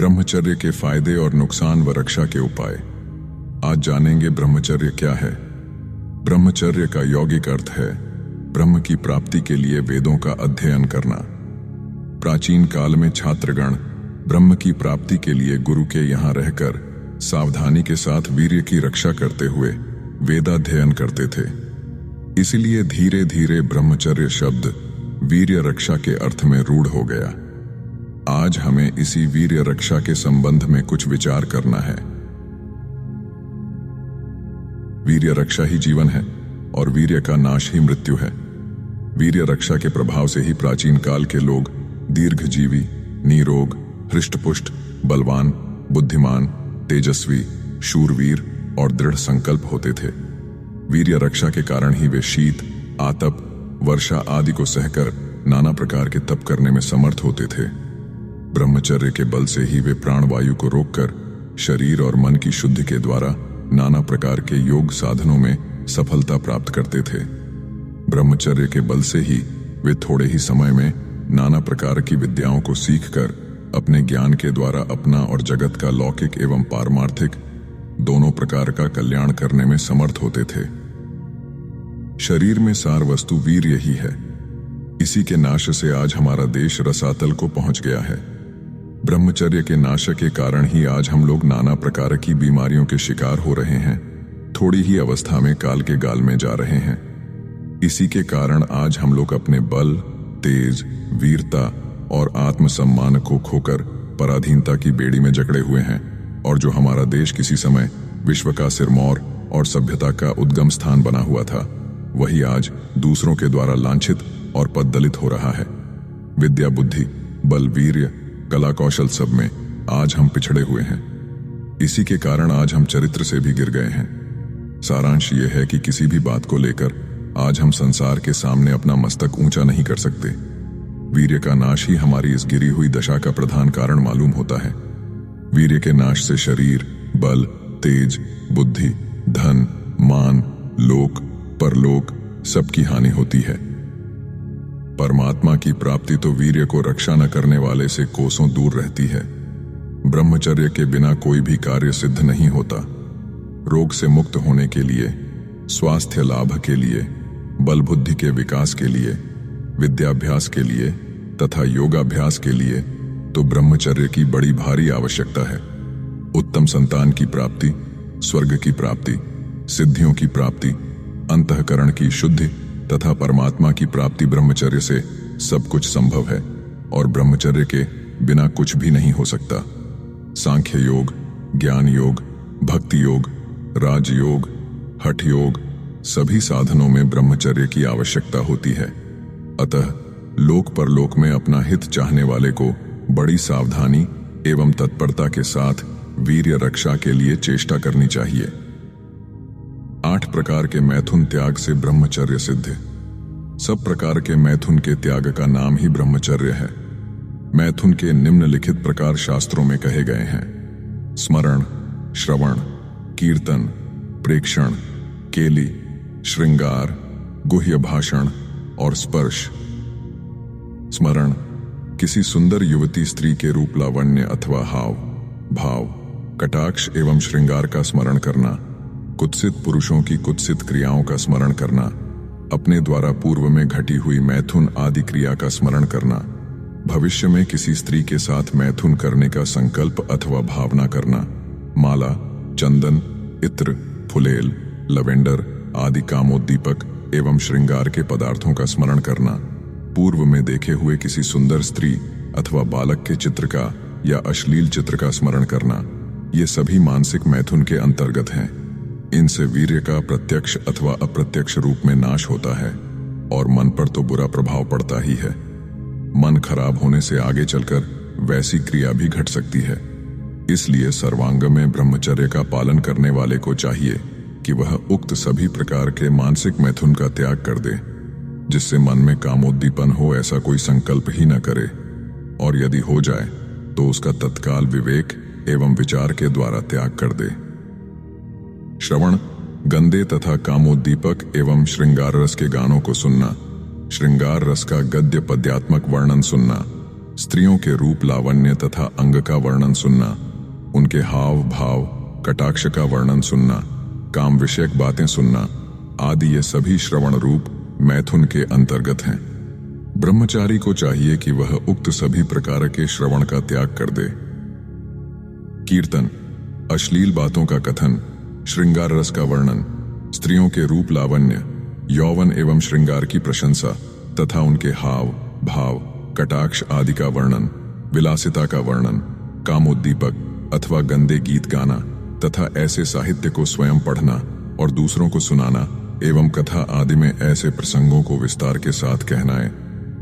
ब्रह्मचर्य के फायदे और नुकसान व रक्षा के उपाय। आज जानेंगे ब्रह्मचर्य क्या है। ब्रह्मचर्य का यौगिक अर्थ है ब्रह्म की प्राप्ति के लिए वेदों का अध्ययन करना। प्राचीन काल में छात्रगण ब्रह्म की प्राप्ति के लिए गुरु के यहाँ रहकर सावधानी के साथ वीर्य की रक्षा करते हुए वेदाध्ययन करते थे। इसलिए धीरे धीरे ब्रह्मचर्य शब्द वीर्य रक्षा के अर्थ में रूढ़ हो गया। आज हमें इसी वीर्य रक्षा के संबंध में कुछ विचार करना है। वीर्य रक्षा ही जीवन है और वीर्य का नाश ही मृत्यु है। वीर्य रक्षा के प्रभाव से ही प्राचीन काल के लोग दीर्घजीवी, निरोग, हृष्टपुष्ट, बलवान, बुद्धिमान, तेजस्वी, शूरवीर और दृढ़ संकल्प होते थे। वीर्य रक्षा के कारण ही वे शीत, आतप, वर्षा आदि को सहकर नाना प्रकार के तप करने में समर्थ होते थे। ब्रह्मचर्य के बल से ही वे प्राणवायु को रोककर शरीर और मन की शुद्धि के द्वारा नाना प्रकार के योग साधनों में सफलता प्राप्त करते थे। ब्रह्मचर्य के बल से ही वे थोड़े ही समय में नाना प्रकार की विद्याओं को सीखकर अपने ज्ञान के द्वारा अपना और जगत का लौकिक एवं पारमार्थिक दोनों प्रकार का कल्याण करने में समर्थ होते थे। शरीर में सार वस्तु वीर्य ही है। इसी के नाश से आज हमारा देश रसातल को पहुंच गया है। ब्रह्मचर्य के नाश के कारण ही आज हम लोग नाना प्रकार की बीमारियों के शिकार हो रहे हैं। थोड़ी ही अवस्था में काल के गाल में जा रहे हैं। इसी के कारण आज हम लोग अपने बल, तेज, वीरता और आत्मसम्मान को खोकर पराधीनता की बेड़ी में जकड़े हुए हैं। और जो हमारा देश किसी समय विश्व का सिरमौर और सभ्यता का उद्गम स्थान बना हुआ था, वही आज दूसरों के द्वारा लांछित और पददलित हो रहा है। विद्या, बुद्धि, बल, वीर्य, कला, कौशल सब में आज हम पिछड़े हुए हैं। इसी के कारण आज हम चरित्र से भी गिर गए हैं। सारांश ये है कि किसी भी बात को लेकर आज हम संसार के सामने अपना मस्तक ऊंचा नहीं कर सकते। वीर्य का नाश ही हमारी इस गिरी हुई दशा का प्रधान कारण मालूम होता है। वीर्य के नाश से शरीर, बल, तेज, बुद्धि, धन, मान, लोक, परलोक सबकी हानि होती है। परमात्मा की प्राप्ति तो वीर्य को रक्षा न करने वाले से कोसों दूर रहती है। ब्रह्मचर्य के बिना कोई भी कार्य सिद्ध नहीं होता। रोग से मुक्त होने के लिए, स्वास्थ्य लाभ के लिए, बल बुद्धि के विकास के लिए, विद्याभ्यास के लिए तथा योगाभ्यास के लिए तो ब्रह्मचर्य की बड़ी भारी आवश्यकता है। उत्तम संतान की प्राप्ति, स्वर्ग की प्राप्ति, सिद्धियों की प्राप्ति, अंतःकरण की शुद्धि तथा परमात्मा की प्राप्ति ब्रह्मचर्य से सब कुछ संभव है और ब्रह्मचर्य के बिना कुछ भी नहीं हो सकता। सांख्य योग, ज्ञान योग, भक्ति योग, राजयोग, हठ योग सभी साधनों में ब्रह्मचर्य की आवश्यकता होती है। अतः लोक परलोक में अपना हित चाहने वाले को बड़ी सावधानी एवं तत्परता के साथ वीर्य रक्षा के लिए चेष्टा करनी चाहिए। 8 प्रकार के मैथुन त्याग से ब्रह्मचर्य सिद्ध। सब प्रकार के मैथुन के त्याग का नाम ही ब्रह्मचर्य है। मैथुन के निम्नलिखित प्रकार शास्त्रों में कहे गए हैं: स्मरण, श्रवण, कीर्तन, प्रेक्षण, केली, श्रृंगार, गुह्य भाषण और स्पर्श। स्मरण, किसी सुंदर युवती स्त्री के रूप, लावण्य अथवा हाव भाव, कटाक्ष एवं श्रृंगार का स्मरण करना, कुत्सित पुरुषों की कुत्सित क्रियाओं का स्मरण करना, अपने द्वारा पूर्व में घटी हुई मैथुन आदि क्रिया का स्मरण करना, भविष्य में किसी स्त्री के साथ मैथुन करने का संकल्प अथवा भावना करना, माला, चंदन, इत्र, फुलेल, लवेंडर आदि कामोद्दीपक एवं श्रृंगार के पदार्थों का स्मरण करना, पूर्व में देखे हुए किसी सुंदर स्त्री अथवा बालक के चित्र का या अश्लील चित्र का स्मरण करना, ये सभी मानसिक मैथुन के अंतर्गत हैं। इनसे वीर्य का प्रत्यक्ष अथवा अप्रत्यक्ष रूप में नाश होता है और मन पर तो बुरा प्रभाव पड़ता ही है। मन खराब होने से आगे चलकर वैसी क्रिया भी घट सकती है। इसलिए सर्वांग में ब्रह्मचर्य का पालन करने वाले को चाहिए कि वह उक्त सभी प्रकार के मानसिक मैथुन का त्याग कर दे। जिससे मन में कामोद्दीपन हो ऐसा कोई संकल्प ही न करे, और यदि हो जाए तो उसका तत्काल विवेक एवं विचार के द्वारा त्याग कर दे। श्रवण, गंदे तथा कामोद्दीपक एवं श्रृंगार रस के गानों को सुनना, श्रृंगार रस का गद्य पद्यात्मक वर्णन सुनना, स्त्रियों के रूप लावण्य तथा अंग का वर्णन सुनना, उनके हाव भाव कटाक्ष का वर्णन सुनना, काम विषयक बातें सुनना आदि ये सभी श्रवण रूप मैथुन के अंतर्गत हैं। ब्रह्मचारी को चाहिए कि वह उक्त सभी प्रकार के श्रवण का त्याग कर दे। कीर्तन, अश्लील बातों का कथन, श्रृंगार रस का वर्णन, स्त्रियों के रूप लावण्य, यौवन एवं श्रृंगार की प्रशंसा तथा उनके हाव भाव कटाक्ष आदि का वर्णन, विलासिता का वर्णन, कामोद्दीपक अथवा गंदे गीत गाना तथा ऐसे साहित्य को स्वयं पढ़ना और दूसरों को सुनाना एवं कथा आदि में ऐसे प्रसंगों को विस्तार के साथ कहनाए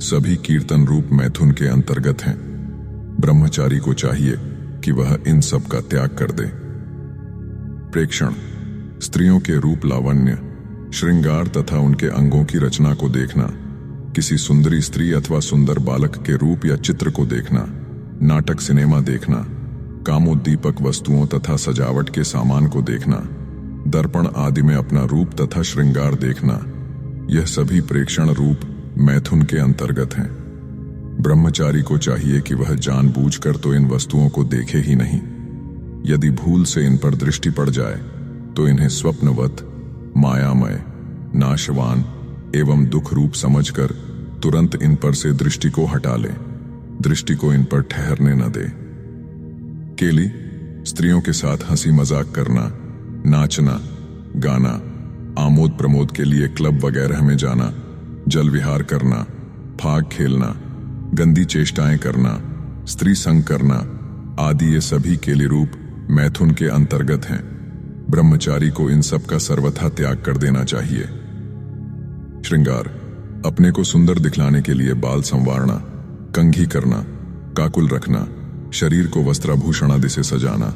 सभी कीर्तन रूप मैथुन के अंतर्गत हैं। ब्रह्मचारी को चाहिए कि वह इन सब का त्याग कर दे। प्रेक्षण, स्त्रियों के रूप लावण्य, श्रृंगार तथा उनके अंगों की रचना को देखना, किसी सुंदरी स्त्री अथवा सुंदर बालक के रूप या चित्र को देखना, नाटक सिनेमा देखना, कामोद्दीपक वस्तुओं तथा सजावट के सामान को देखना, दर्पण आदि में अपना रूप तथा श्रृंगार देखना, यह सभी प्रेक्षण रूप मैथुन के अंतर्गत हैं। ब्रह्मचारी को चाहिए कि वह जानबूझकर तो इन वस्तुओं को देखे ही नहीं। यदि भूल से इन पर दृष्टि पड़ जाए तो इन्हें स्वप्नवत, मायामय, नाशवान एवं दुख रूप समझकर तुरंत इन पर से दृष्टि को हटा ले, दृष्टि को इन पर ठहरने न दे। केली, स्त्रियों के साथ हंसी मजाक करना, नाचना, गाना, आमोद प्रमोद के लिए क्लब वगैरह में जाना, जल विहार करना, फाग खेलना, गंदी चेष्टाएं करना, स्त्री संग करना आदि ये सभी केली रूप मैथुन के अंतर्गत हैं। ब्रह्मचारी को इन सब का सर्वथा त्याग कर देना चाहिए। श्रृंगार, अपने को सुंदर दिखलाने के लिए बाल संवारना, कंघी करना, काकुल रखना, शरीर को वस्त्राभूषण आदि से सजाना,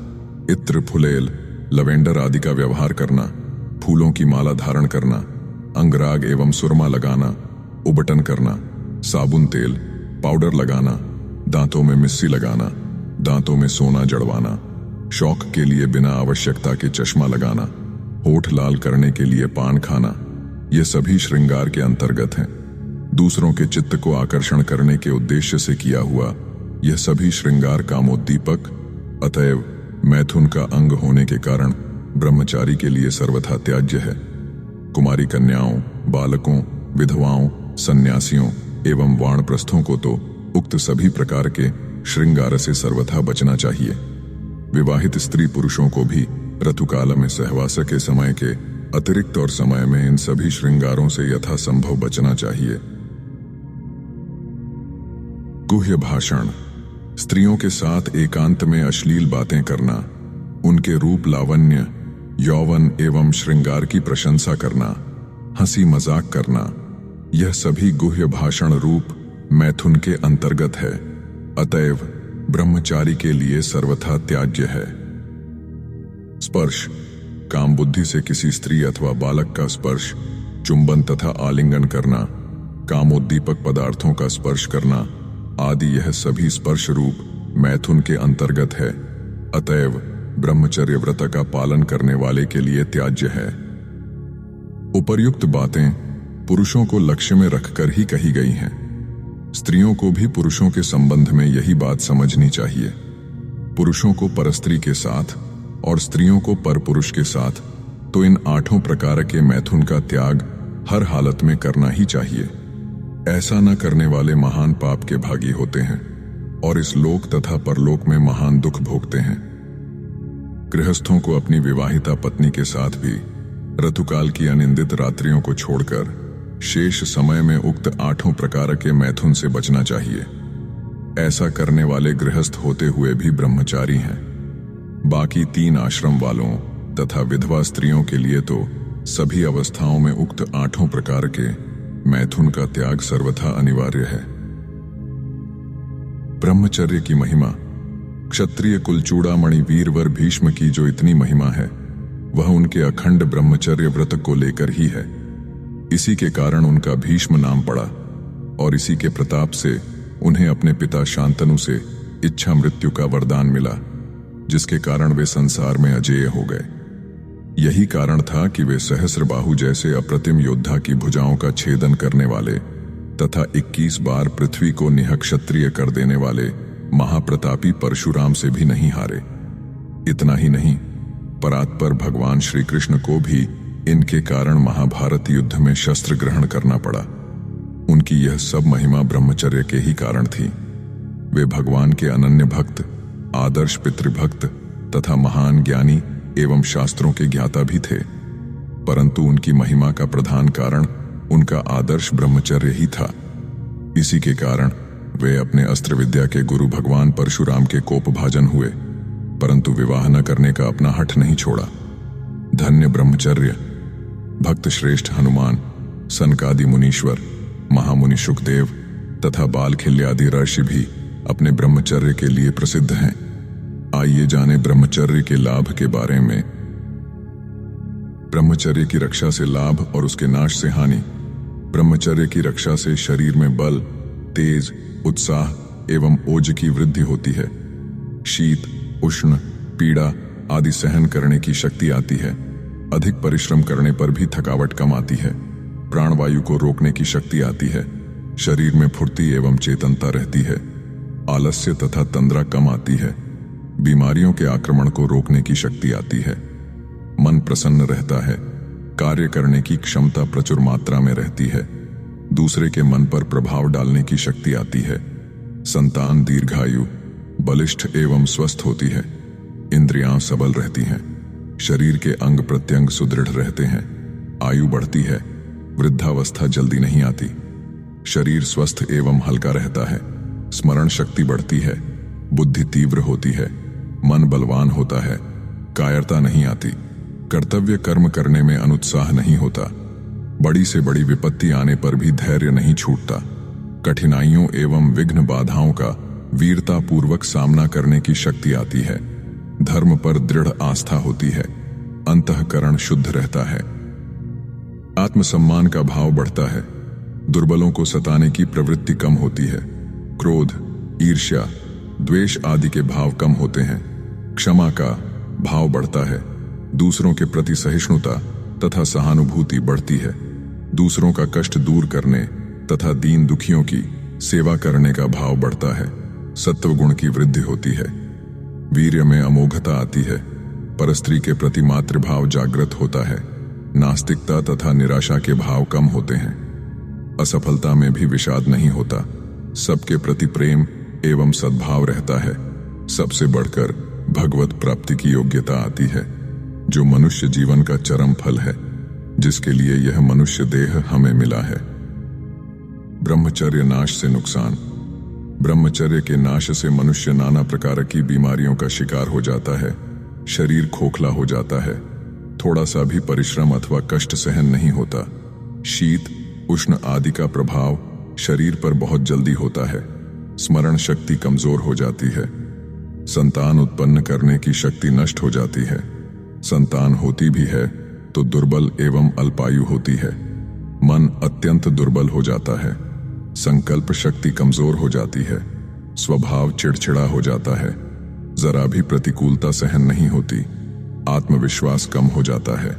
इत्र, फुलेल, लवेंडर आदि का व्यवहार करना, फूलों की माला धारण करना, अंगराग एवं सुरमा लगाना, उबटन करना, साबुन तेल पाउडर लगाना, दांतों में मिस्सी लगाना, दांतों में सोना जड़वाना, शौक के लिए बिना आवश्यकता के चश्मा लगाना, होठ लाल करने के लिए पान खाना, ये सभी श्रृंगार के अंतर्गत हैं। दूसरों के चित्त को आकर्षण करने के उद्देश्य से किया हुआ यह सभी श्रृंगार कामोद्दीपक, अतएव मैथुन का अंग होने के कारण ब्रह्मचारी के लिए सर्वथा त्याज्य है। कुमारी कन्याओं, बालकों, विधवाओं, सन्यासियों एवं वानप्रस्थों को तो उक्त सभी प्रकार के श्रृंगार से सर्वथा बचना चाहिए। विवाहित स्त्री पुरुषों को भी ऋतुकाल में सहवास के समय के अतिरिक्त और समय में इन सभी श्रृंगारों से यथासंभव बचना चाहिए। गुह्य भाषण, स्त्रियों के साथ एकांत में अश्लील बातें करना, उनके रूप लावण्य, यौवन एवं श्रृंगार की प्रशंसा करना, हंसी मजाक करना, यह सभी गुह्य भाषण रूप मैथुन के अंतर्गत है, अतएव ब्रह्मचारी के लिए सर्वथा त्याज्य है। स्पर्श, काम बुद्धि से किसी स्त्री अथवा बालक का स्पर्श, चुंबन तथा आलिंगन करना, कामोद्दीपक पदार्थों का स्पर्श करना आदि यह सभी स्पर्श रूप मैथुन के अंतर्गत है, अतएव ब्रह्मचर्य व्रत का पालन करने वाले के लिए त्याज्य है। उपर्युक्त बातें पुरुषों को लक्ष्य में रखकर ही कही गई हैं। स्त्रियों को भी पुरुषों के संबंध में यही बात समझनी चाहिए। पुरुषों को परस्त्री के साथ और स्त्रियों को परपुरुष के साथ तो इन 8 प्रकार के मैथुन का त्याग हर हालत में करना ही चाहिए। ऐसा न करने वाले महान पाप के भागी होते हैं और इस लोक तथा परलोक में महान दुख भोगते हैं। गृहस्थों को अपनी विवाहिता पत्नी के साथ भी ऋतुकाल की अनिंदित रात्रियों को छोड़कर शेष समय में उक्त 8 प्रकार के मैथुन से बचना चाहिए। ऐसा करने वाले गृहस्थ होते हुए भी ब्रह्मचारी हैं। बाकी 3 आश्रम वालों तथा विधवा स्त्रियों के लिए तो सभी अवस्थाओं में उक्त 8 प्रकार के मैथुन का त्याग सर्वथा अनिवार्य है। ब्रह्मचर्य की महिमा, क्षत्रिय कुलचूड़ामणि वीरवर भीष्म की जो इतनी महिमा है वह उनके अखंड ब्रह्मचर्य व्रत को लेकर ही है। इसी के कारण उनका भीष्म नाम पड़ा और इसी के प्रताप से उन्हें अपने पिता शांतनु से इच्छा मृत्यु का वरदान मिला, जिसके कारण वे संसार में अजेय हो गए। यही कारण था कि वे सहस्रबाहु जैसे अप्रतिम योद्धा की भुजाओं का छेदन करने वाले तथा 21 बार पृथ्वी को निहक्षत्रिय कर देने वाले महाप्रतापी परशुराम से भी नहीं हारे। इतना ही नहीं, परात्पर भगवान श्री कृष्ण को भी इनके कारण महाभारत युद्ध में शस्त्र ग्रहण करना पड़ा। उनकी यह सब महिमा ब्रह्मचर्य के ही कारण थी। वे भगवान के अनन्य भक्त, आदर्श पितृभक्त तथा महान ज्ञानी एवं शास्त्रों के ज्ञाता भी थे, परंतु उनकी महिमा का प्रधान कारण उनका आदर्श ब्रह्मचर्य ही था। इसी के कारण वे अपने अस्त्र विद्या के गुरु भगवान परशुराम के कोपभाजन हुए, परंतु विवाह न करने का अपना हठ नहीं छोड़ा। धन्य ब्रह्मचर्य! भक्त श्रेष्ठ हनुमान, सनकादि मुनीश्वर, महामुनि शुकदेव तथा बालखिल्यादि ऋषि भी अपने ब्रह्मचर्य के लिए प्रसिद्ध हैं। आइए जाने ब्रह्मचर्य के लाभ के बारे में। ब्रह्मचर्य की रक्षा से लाभ और उसके नाश से हानि। ब्रह्मचर्य की रक्षा से शरीर में बल, तेज, उत्साह एवं ओज की वृद्धि होती है। शीत, उष्ण, पीड़ा आदि सहन करने की शक्ति आती है। अधिक परिश्रम करने पर भी थकावट कम आती है। प्राणवायु को रोकने की शक्ति आती है। शरीर में फुर्ती एवं चेतनता रहती है। आलस्य तथा तंद्रा कम आती है। बीमारियों के आक्रमण को रोकने की शक्ति आती है। मन प्रसन्न रहता है। कार्य करने की क्षमता प्रचुर मात्रा में रहती है। दूसरे के मन पर प्रभाव डालने की शक्ति आती है। संतान दीर्घायु, बलिष्ठ एवं स्वस्थ होती है। इंद्रियां सबल रहती हैं। शरीर के अंग प्रत्यंग सुदृढ़ रहते हैं। आयु बढ़ती है। वृद्धावस्था जल्दी नहीं आती। शरीर स्वस्थ एवं हल्का रहता है। स्मरण शक्ति बढ़ती है। बुद्धि तीव्र होती है। मन बलवान होता है। कायरता नहीं आती। कर्तव्य कर्म करने में अनुत्साह नहीं होता। बड़ी से बड़ी विपत्ति आने पर भी धैर्य नहीं छूटता। कठिनाइयों एवं विघ्न बाधाओं का वीरता पूर्वक सामना करने की शक्ति आती है। धर्म पर दृढ़ आस्था होती है। अंतःकरण शुद्ध रहता है। आत्मसम्मान का भाव बढ़ता है। दुर्बलों को सताने की प्रवृत्ति कम होती है। क्रोध, ईर्ष्या, द्वेष आदि के भाव कम होते हैं। क्षमा का भाव बढ़ता है। दूसरों के प्रति सहिष्णुता तथा सहानुभूति बढ़ती है। दूसरों का कष्ट दूर करने तथा दीन दुखियों की सेवा करने का भाव बढ़ता है। सत्व गुण की वृद्धि होती है। वीर्य में अमोघता आती है। परस्त्री के प्रति मातृभाव जागृत होता है। नास्तिकता तथा निराशा के भाव कम होते हैं। असफलता में भी विषाद नहीं होता। सबके प्रति प्रेम एवं सद्भाव रहता है। सबसे बढ़कर भगवत प्राप्ति की योग्यता आती है, जो मनुष्य जीवन का चरम फल है, जिसके लिए यह मनुष्य देह हमें मिला है। ब्रह्मचर्य नाश से नुकसान। ब्रह्मचर्य के नाश से मनुष्य नाना प्रकार की बीमारियों का शिकार हो जाता है। शरीर खोखला हो जाता है। थोड़ा सा भी परिश्रम अथवा कष्ट सहन नहीं होता। शीत, उष्ण आदि का प्रभाव शरीर पर बहुत जल्दी होता है। स्मरण शक्ति कमजोर हो जाती है। संतान उत्पन्न करने की शक्ति नष्ट हो जाती है। संतान होती भी है तो दुर्बल एवं अल्पायु होती है। मन अत्यंत दुर्बल हो जाता है। संकल्प शक्ति कमजोर हो जाती है। स्वभाव चिड़चिड़ा हो जाता है। जरा भी प्रतिकूलता सहन नहीं होती। आत्मविश्वास कम हो जाता है।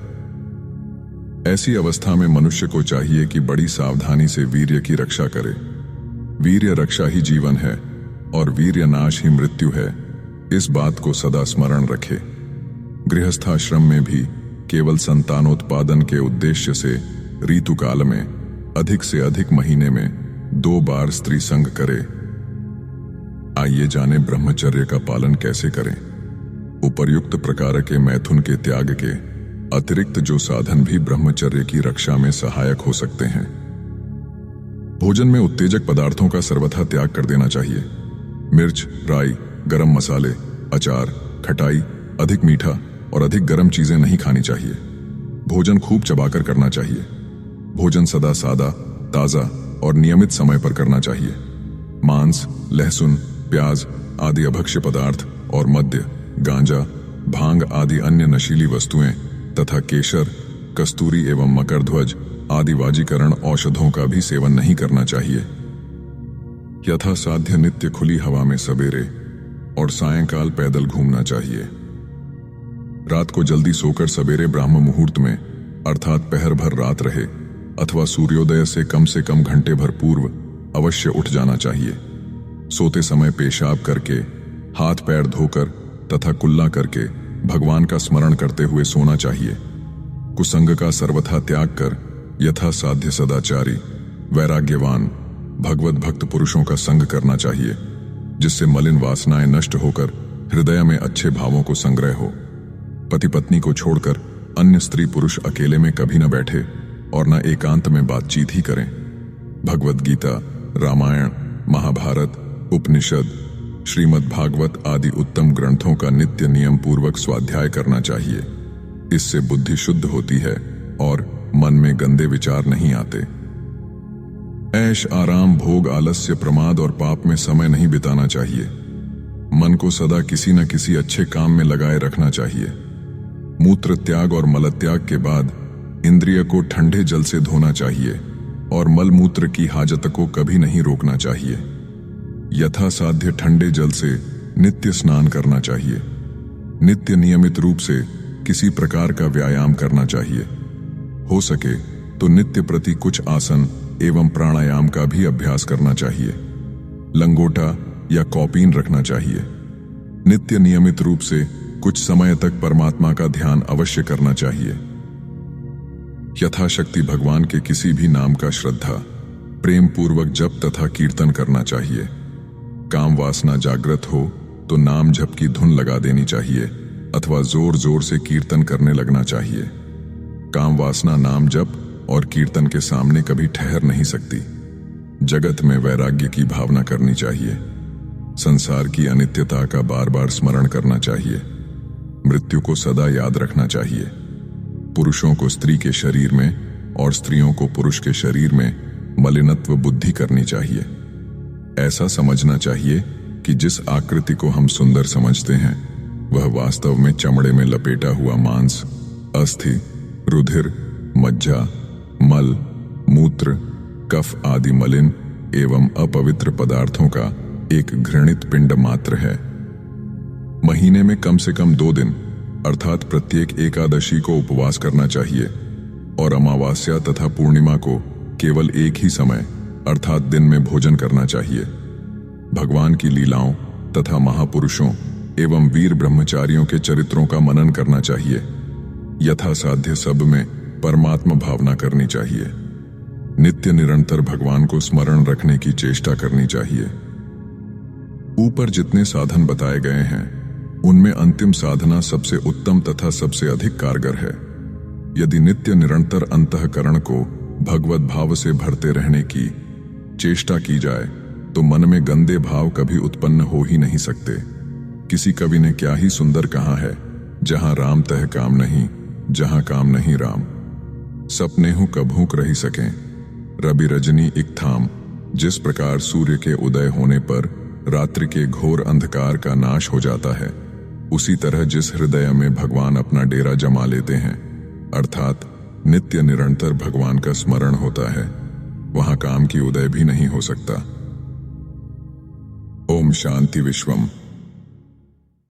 ऐसी अवस्था में मनुष्य को चाहिए कि बड़ी सावधानी से वीर्य की रक्षा करे। वीर्य रक्षा ही जीवन है और वीर्य नाश ही मृत्यु है। इस बात को सदा स्मरण रखे। गृहस्थाश्रम में भी केवल संतानोत्पादन के उद्देश्य से ऋतुकाल में अधिक से अधिक महीने में 2 बार स्त्री संग करे। आइए जाने ब्रह्मचर्य का पालन कैसे करें। उपर्युक्त प्रकार के मैथुन के त्याग के अतिरिक्त जो साधन भी ब्रह्मचर्य की रक्षा में सहायक हो सकते हैं। भोजन में उत्तेजक पदार्थों का सर्वथा त्याग कर देना चाहिए। मिर्च, राई, गरम मसाले, अचार, खटाई, अधिक मीठा और अधिक गरम चीजें नहीं खानी चाहिए। भोजन खूब चबाकर करना चाहिए। भोजन सदा सादा, ताजा और नियमित समय पर करना चाहिए। मांस, लहसुन, प्याज आदि अभक्ष्य पदार्थ और मद्य, गांजा, भांग आदि अन्य नशीली वस्तुएं तथा केशर, कस्तूरी एवं मकरध्वज आदि वाजीकरण औषधों का भी सेवन नहीं करना चाहिए। यथासाध्य नित्य खुली हवा में सवेरे और सायंकाल पैदल घूमना चाहिए। रात को जल्दी सोकर सवेरे ब्राह्म मुहूर्त में अर्थात पहर भर रात रहे अथवा सूर्योदय से कम घंटे भर पूर्व अवश्य उठ जाना चाहिए। सोते समय पेशाब करके, हाथ पैर धोकर तथा कुल्ला करके भगवान का स्मरण करते हुए सोना चाहिए। कुसंग का सर्वथा त्याग कर यथा साध्य सदाचारी, वैराग्यवान, भगवत भक्त पुरुषों का संग करना चाहिए, जिससे मलिन वासनाएं नष्ट होकर हृदय में अच्छे भावों को संग्रह हो। पति पत्नी को छोड़कर अन्य स्त्री पुरुष अकेले में कभी न बैठे और न एकांत में बातचीत ही करें। भगवत गीता, रामायण, महाभारत, उपनिषद, श्रीमद् भागवत आदि उत्तम ग्रंथों का नित्य नियम पूर्वक स्वाध्याय करना चाहिए। इससे बुद्धि शुद्ध होती है और मन में गंदे विचार नहीं आते। ऐश आराम, भोग, आलस्य, प्रमाद और पाप में समय नहीं बिताना चाहिए। मन को सदा किसी न किसी अच्छे काम में लगाए रखना चाहिए। मूत्र त्याग और मल त्याग के बाद इंद्रिय को ठंडे जल से धोना चाहिए और मल मूत्र की हाजत को कभी नहीं रोकना चाहिए। यथा साध्य ठंडे जल से नित्य स्नान करना चाहिए। नित्य नियमित रूप से किसी प्रकार का व्यायाम करना चाहिए। हो सके तो नित्य प्रति कुछ आसन एवं प्राणायाम का भी अभ्यास करना चाहिए। लंगोटा या कौपीन रखना चाहिए। नित्य नियमित रूप से कुछ समय तक परमात्मा का ध्यान अवश्य करना चाहिए। यथाशक्ति भगवान के किसी भी नाम का श्रद्धा, प्रेम पूर्वक जप तथा कीर्तन करना चाहिए। काम वासना जागृत हो तो नाम जप की धुन लगा देनी चाहिए अथवा जोर जोर से कीर्तन करने लगना चाहिए। काम वासना नाम जप और कीर्तन के सामने कभी ठहर नहीं सकती। जगत में वैराग्य की भावना करनी चाहिए। संसार की अनित्यता का बार बार स्मरण करना चाहिए। मृत्यु को सदा याद रखना चाहिए। पुरुषों को स्त्री के शरीर में और स्त्रियों को पुरुष के शरीर में मलिनत्व बुद्धि करनी चाहिए। ऐसा समझना चाहिए कि जिस आकृति को हम सुंदर समझते हैं वह वास्तव में चमड़े में लपेटा हुआ मांस, अस्थि, रुधिर, मज्जा, मल, मूत्र, कफ आदि मलिन एवं अपवित्र पदार्थों का एक घृणित पिंड मात्र है। महीने में कम से कम 2 दिन अर्थात प्रत्येक एकादशी को उपवास करना चाहिए और अमावास्या तथा पूर्णिमा को केवल एक ही समय अर्थात दिन में भोजन करना चाहिए। भगवान की लीलाओं तथा महापुरुषों एवं वीर ब्रह्मचारियों के चरित्रों का मनन करना चाहिए। यथासाध्य सब में परमात्मा भावना करनी चाहिए। नित्य निरंतर भगवान को स्मरण रखने की चेष्टा करनी चाहिए। ऊपर जितने साधन बताए गए हैं उनमें अंतिम साधना सबसे उत्तम तथा सबसे अधिक कारगर है। यदि नित्य निरंतर अंतःकरण को भगवत भाव से भरते रहने की चेष्टा की जाए तो मन में गंदे भाव कभी उत्पन्न हो ही नहीं सकते। किसी कवि ने क्या ही सुंदर कहा है, जहां राम तह काम नहीं, जहां काम नहीं राम। सपने हूं कभूक रही सकें, रवि रजनी एक थाम। जिस प्रकार सूर्य के उदय होने पर रात्रि के घोर अंधकार का नाश हो जाता है, उसी तरह जिस हृदय में भगवान अपना डेरा जमा लेते हैं अर्थात नित्य निरंतर भगवान का स्मरण होता है, वहां काम की उदय भी नहीं हो सकता। ओम शांति विश्वम।